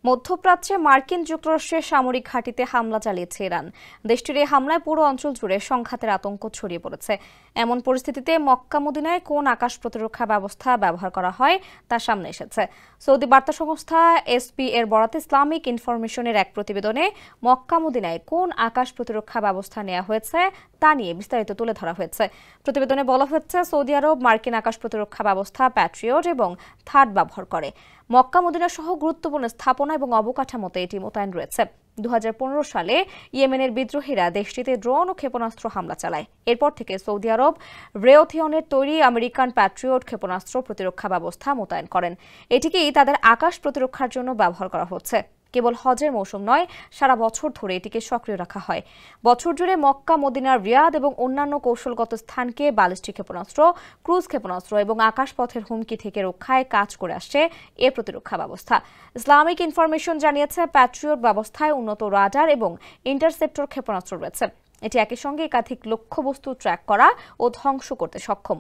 মধ্যপ্রাচ্যে মার্কিন যুক্তরাষ্ট্রের সামরিক ঘাঁটিতে হামলা চালিয়েছে ইরান। দেশটির এই হামলায় পুরো অঞ্চল জুড়ে সংঘাতের আতঙ্ক ছড়িয়ে পড়েছে। এমন পরিস্থিতিতে মক্কা মদিনায় কোন আকাশ প্রতিরক্ষা ব্যবস্থা ব্যবহার করা হয় তা সামনে এসেছে। সৌদি বার্তা সংস্থা এসপি এর বরাতে ইসলামিক ইনফরমেশনের এক প্রতিবেদনে মক্কা মদিনায় কোন আকাশ প্রতিরক্ষা ব্যবস্থা নেওয়া হয়েছে তা নিয়ে বিস্তারিত তুলে ধরা হয়েছে। প্রতিবেদনে বলা হচ্ছে, সৌদি আরব মার্কিন আকাশ প্রতিরক্ষা ব্যবস্থা প্যাট্রিয়ট এবং থার্ড ব্যবহার করে। মক্কা মদিনা সহ গুরুত্বপূর্ণ স্থাপনা এবং অবকাঠামোতে এটি মোতায়েন রয়েছে। 2015 সালে ইয়েমেনের বিদ্রোহীরা দেশটিতে ড্রোন ও ক্ষেপণাস্ত্র হামলা চালায়। এরপর থেকে সৌদি আরব রেওথিয়নের তৈরি আমেরিকান প্যাট্রিয়ট ক্ষেপণাস্ত্র প্রতিরক্ষা ব্যবস্থা মোতায়েন করেন। এটিকেই তাদের আকাশ প্রতিরক্ষার জন্য ব্যবহার করা হচ্ছে। কেবল হজের মৌসুম নয়, সারা বছর ধরে এটিকে সক্রিয় রাখা হয়। বছর জুড়ে মক্কা মদিনার রিয়াদ এবং অন্যান্য কৌশলগত স্থানকে ব্যালিস্টিক ক্ষেপণাস্ত্র, ক্রুজ ক্ষেপণাস্ত্র এবং আকাশপথের হুমকি থেকে রক্ষায় কাজ করে আসছে এ প্রতিরক্ষা ব্যবস্থা। ইসলামিক ইনফরমেশন জানিয়েছে, প্যাট্রিয়ট ব্যবস্থায় উন্নত রাডার এবং ইন্টারসেপ্টর ক্ষেপণাস্ত্র রয়েছে। এটি একই সঙ্গে একাধিক লক্ষ্যবস্তু ট্র্যাক করা ও ধ্বংস করতে সক্ষম।